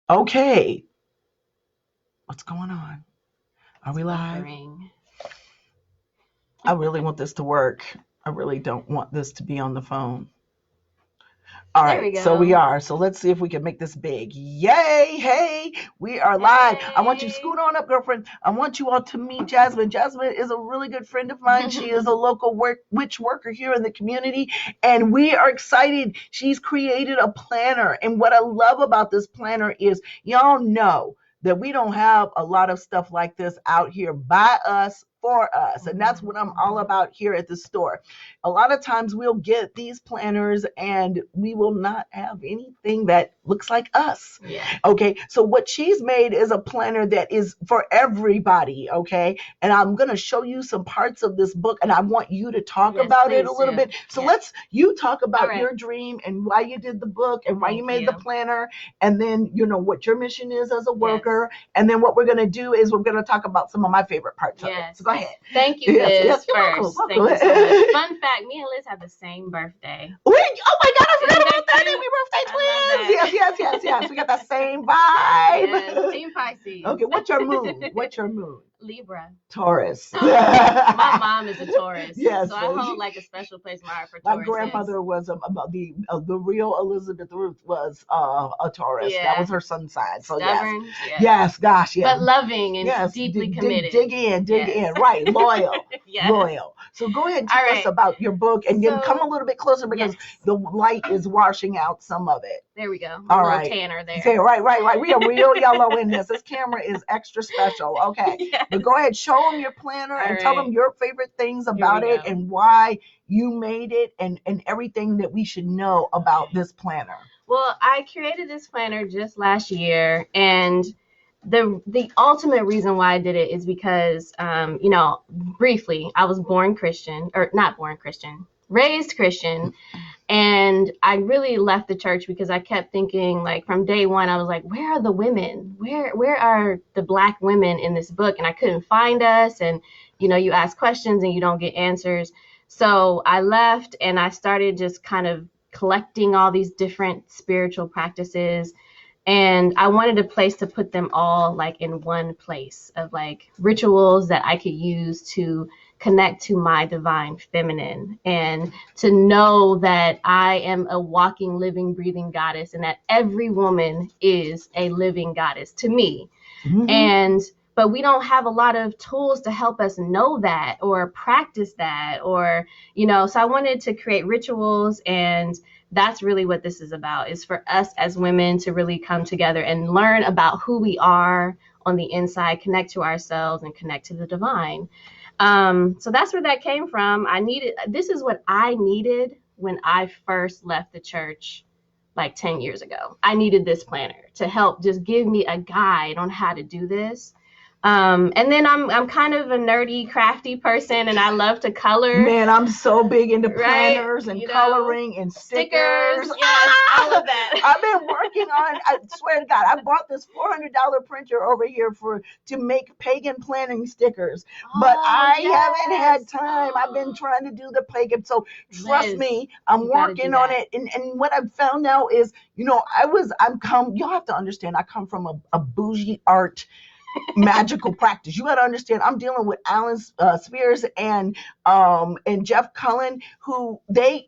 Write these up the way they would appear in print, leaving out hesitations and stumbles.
Okay, what's going on? Are It's we live? buffering. I really want this to work. I really don't want this to be on the phone. All There we right, so we go. are. So let's see if we can make this big. Yay! Hey, we are live. I want you to Hey. scoot on up, girlfriend. I want you all to meet Jasmine. Jasmine is a really good friend of mine. She is a local witch worker here in the community, and we are excited. She's created a planner, and what I love about this planner is y'all know that we don't have a lot of stuff like this out here by us for us, and that's what I'm all about here at the store. A lot of times we'll get these planners and we will not have anything that looks like us. Yeah. Okay. So what she's made is a planner that is for everybody. Okay. And I'm going to show you some parts of this book and I want you to talk Yes, about it a please little do. bit. So Yeah. let's you talk All about right. your dream and why you did the book and why Thank you made you. the planner and then what your mission is as a Yes. worker. And then what we're going to do is we're going to talk about some of my favorite parts of it. Yes. So go ahead. Thank you, Yes, Liz, yes, you're first. welcome. Thank you so much. Fun fact, me and Liz have the same birthday. Wait, oh my God, I forgot Isn't that about that. cute? We birthday I love twins. that. Yes. We got the same vibe. Yes, Team Pisces. Okay, what's your moon? What's your moon? Libra. Taurus. My mom is a Taurus. Yes, So I hold like a special place in my heart for my Tauruses. grandmother was the real Elizabeth Ruth was a Taurus. That Yeah. was her sun sign. So Stubborn. yes, gosh, yes. But loving and Yes, deeply dig committed. in, right? Loyal, Yes. loyal. So go ahead and tell All us right. about your book, and then So- come a little bit closer because Yes. the light is washing out some of it. There we go. All A little right. tanner there. Okay, right. We are real yellow in this. This camera is extra special. Okay. Yes. But go ahead, show them your planner All and tell right. them your favorite things Here about we it go. and why you made it and everything that we should know about this planner. Well, I created this planner just last year, and the ultimate reason why I did it is because, briefly, I was born Christian, or not born Christian, raised Christian, and I really left the church because I kept thinking, like, from day one, I was like, where are the women? Where are the Black women in this book? And I couldn't find us, and you ask questions and you don't get answers. So I left and I started just kind of collecting all these different spiritual practices, and I wanted a place to put them all like in one place of like rituals that I could use to connect to my divine feminine and to know that I am a walking, living, breathing goddess and that every woman is a living goddess to me. Mm-hmm. But we don't have a lot of tools to help us know that or practice that so I wanted to create rituals, and that's really what this is about, is for us as women to really come together and learn about who we are on the inside, connect to ourselves and connect to the divine. So that's where that came from. This is what I needed when I first left the church like 10 years ago. I needed this planner to help just give me a guide on how to do this. And then I'm kind of a nerdy, crafty person, and I love to color. Man, I'm so big into Right? planners and coloring and stickers. Yes, all of that. I've been working on. I swear to God, I bought this $400 printer over here to make pagan planning stickers, but I haven't had time. I've been trying to do the pagan, so trust Liz, me, I'm working on it. And what I've found out is, y'all have to understand, I come from a bougie art magical practice. You got to understand, I'm dealing with Alan Spears and Jeff Cullen, who they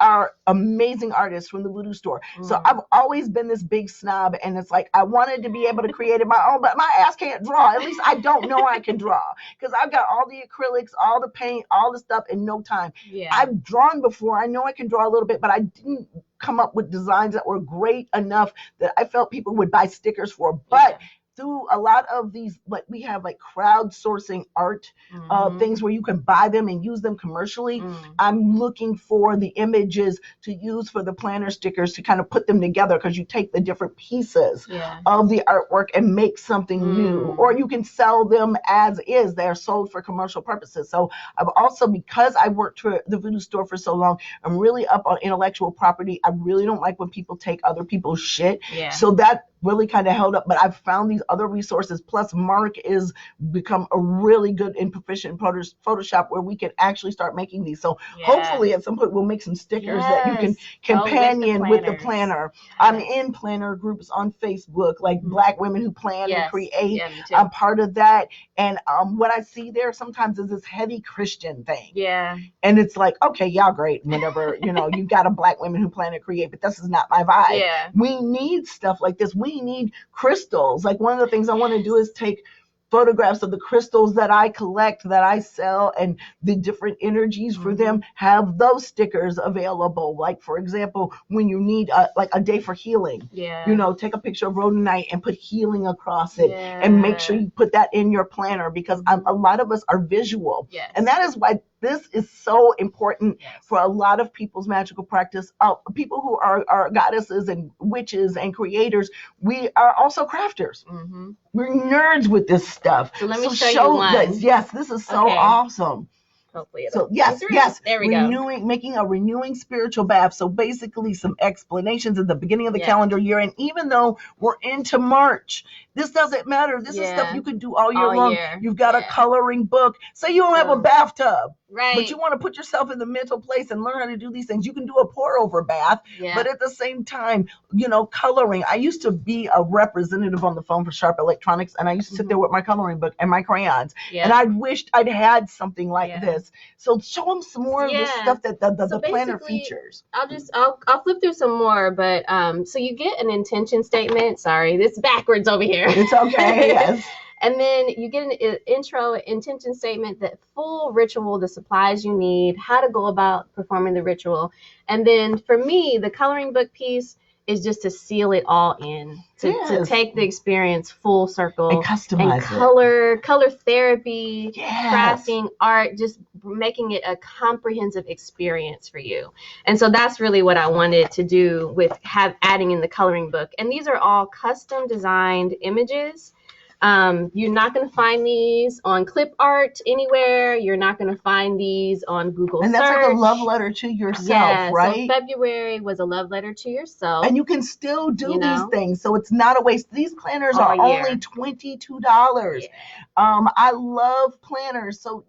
are amazing artists from the Voodoo Store. So I've always been this big snob, and it's like I wanted to be able to create it my own, but my ass can't draw. At least I don't know I can draw because I've got all the acrylics, all the paint, all the stuff in no time. Yeah. I've drawn before. I know I can draw a little bit, but I didn't come up with designs that were great enough that I felt people would buy stickers for. But through a lot of these, like we have like crowdsourcing art things where you can buy them and use them commercially. I'm looking for the images to use for the planner stickers to kind of put them together, because you take the different pieces of the artwork and make something new, or you can sell them as is. They're sold for commercial purposes. So I've also, because I worked for the Voodoo Store for so long, I'm really up on intellectual property. I really don't like when people take other people's shit. Yeah. So that really kind of held up, but I've found these other resources. Plus, Mark is become a really good and proficient Photoshop where we can actually start making these. So hopefully at some point we'll make some stickers that you can companion with the planner. I'm in planner groups on Facebook, like Black women who plan and create. I'm part of that. And what I see there sometimes is this heavy Christian thing. And it's like, okay, y'all great, whatever, you got a Black women who plan and create, but this is not my vibe. We need stuff like this. We need crystals. Like, one of the things I want to do is take photographs of the crystals that I collect, that I sell, and the different energies for them, have those stickers available. Like, for example, when you need a day for healing, take a picture of rhodonite and put healing across it, and make sure you put that in your planner, because a lot of us are visual. And that is why this is so important for a lot of people's magical practice. People who are goddesses and witches and creators, we are also crafters. We're nerds with this stuff. So let me show you one. This. Yes, this is so awesome. Hopefully so yes, there we go. Making a renewing spiritual bath. So basically some explanations at the beginning of the calendar year. And even though we're into March, this doesn't matter. This is stuff you can do all year long. You've got a coloring book. Say you don't have a bathtub, but you want to put yourself in the mental place and learn how to do these things. You can do a pour over bath, but at the same time, coloring. I used to be a representative on the phone for Sharp Electronics, and I used to sit there with my coloring book and my crayons. And I wished I'd had something like this. So show them some more of the stuff that the planner features. I'll flip through some more, but so you get an intention statement. Sorry, this is backwards over here. It's okay. Yes. And then you get an intro intention statement, the full ritual, the supplies you need, how to go about performing the ritual. And then for me, the coloring book piece is just to seal it all in, to take the experience full circle and customize and color therapy, crafting, art, just making it a comprehensive experience for you. And so that's really what I wanted to do with adding in the coloring book. And these are all custom designed images. You're not going to find these on clip art anywhere. You're not going to find these on Google and search. And that's like a love letter to yourself, right? So February was a love letter to yourself. And you can still do these things. So it's not a waste. These planners are only $22. I love planners. So,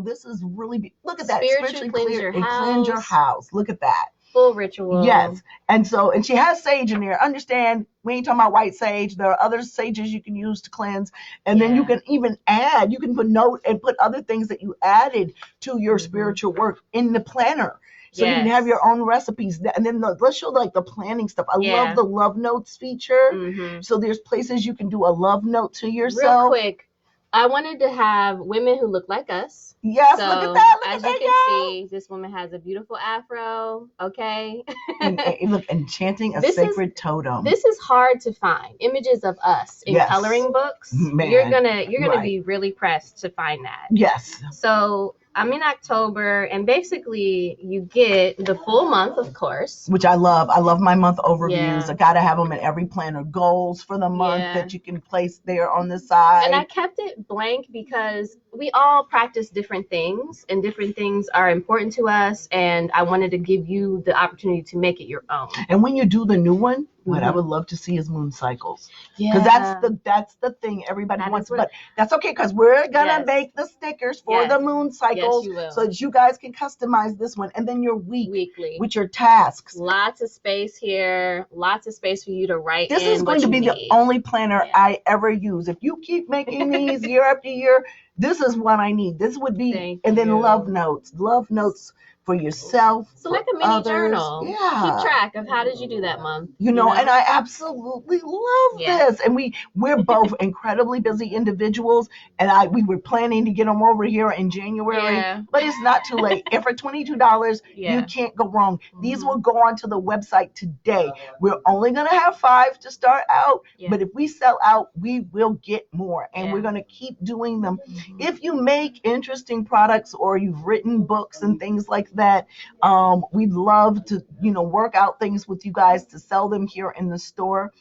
this is really, look at that. Spiritually cleanse your house. Look at that. Full ritual. Yes. And she has sage in there. Understand, we ain't talking about white sage. There are other sages you can use to cleanse. And then you can even add, you can put note and put other things that you added to your spiritual work in the planner. So you can have your own recipes. And then let's show the planning stuff. I love the love notes feature. So there's places you can do a love note to yourself. Real quick, I wanted to have women who look like us. Yes, so, look at that. As you can see, this woman has a beautiful afro. Okay. and look, enchanting a sacred totem. This is hard to find. Images of us in coloring books. Man, you're gonna be really pressed to find that. Yes. So I'm in October, and basically you get the full month, of course. Which I love. I love my month overviews. I got to have them in every planner. Goals for the month that you can place there on the side. And I kept it blank because we all practice different things, and different things are important to us. And I wanted to give you the opportunity to make it your own. And when you do the new one, what I would love to see is moon cycles. Because that's the thing everybody wants. But that's okay, because we're gonna make the stickers for the moon cycles, so that you guys can customize this one. And then your weekly with your tasks. Lots of space here. Lots of space for you to write. This is going to be the only planner I ever use. If you keep making these year after year, this is what I need. This would be, and then love notes for yourself. So like a mini journal. Yeah. Keep track of how did you do that month. And I absolutely love this. And we're both incredibly busy individuals. And we were planning to get them over here in January, but it's not too late. And for $22, you can't go wrong. These will go onto the website today. We're only going to have 5 to start out, but if we sell out, we will get more. And we're going to keep doing them. If you make interesting products or you've written books and things like that. We'd love to, work out things with you guys to sell them here in the store.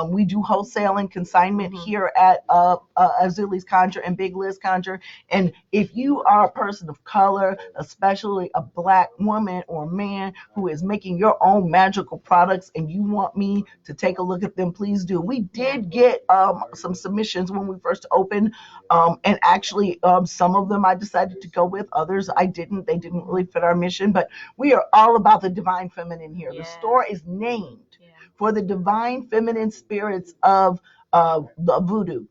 We do wholesale and consignment here at Azili's Conjure and Big Liz Conjure. And if you are a person of color, especially a Black woman or man who is making your own magical products and you want me to take a look at them, please do. We did get some submissions when we first opened, and actually some of them I decided to go with, others I didn't. They didn't really fit our mission, but we are all about the divine feminine here. The store is named for the divine feminine spirits of the voodoo.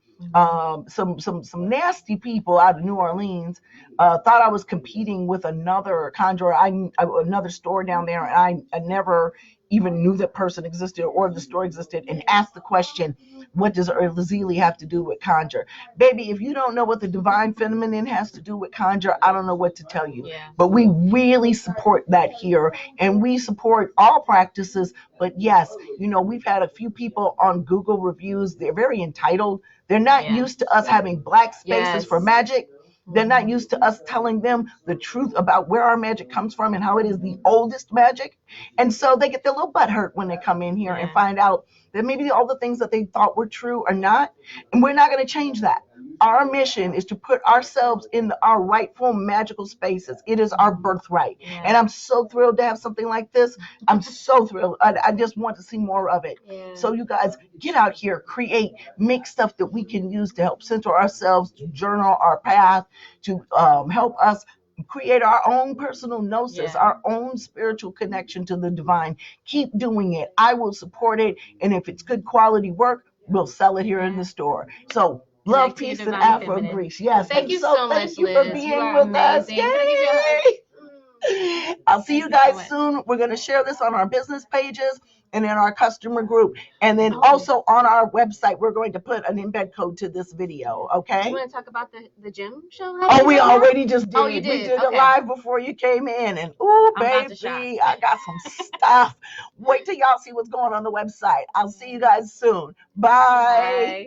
Some nasty people out of New Orleans thought I was competing with another conjurer, another store down there, and I never even knew that person existed or the store existed, and asked the question, what does Azili have to do with conjure? Baby, if you don't know what the divine feminine has to do with conjure, I don't know what to tell you. But we really support that here, and we support all practices. But yes, we've had a few people on Google reviews. They're very entitled. They're not used to us having black spaces for magic. They're not used to us telling them the truth about where our magic comes from and how it is the oldest magic. And so they get their little butt hurt when they come in here and find out that maybe all the things that they thought were true are not. And we're not going to change that. Our mission is to put ourselves in our rightful magical spaces. It is our birthright. And I'm so thrilled to have something like this. I'm so thrilled. I just want to see more of it. So you guys get out here, create, make stuff that we can use to help center ourselves, to journal our path, to help us create our own personal gnosis, our own spiritual connection to the divine. Keep doing it. I will support it. And if it's good quality work, we'll sell it here in the store. So love, peace, and Afro Greece. Yes. Thank you so much, Thank you Liz. for being You are with amazing. us. Yay! I'll see you guys soon. We're going to share this on our business pages and in our customer group. And then also on our website, we're going to put an embed code to this video. Okay? You want to talk about the gym show? Oh, we already just did Oh, it. you We did? did it Okay. live before you came in. And ooh, I'm about to shop. baby, I got some stuff. Wait till y'all see what's going on the website. I'll see you guys soon. Bye. Bye.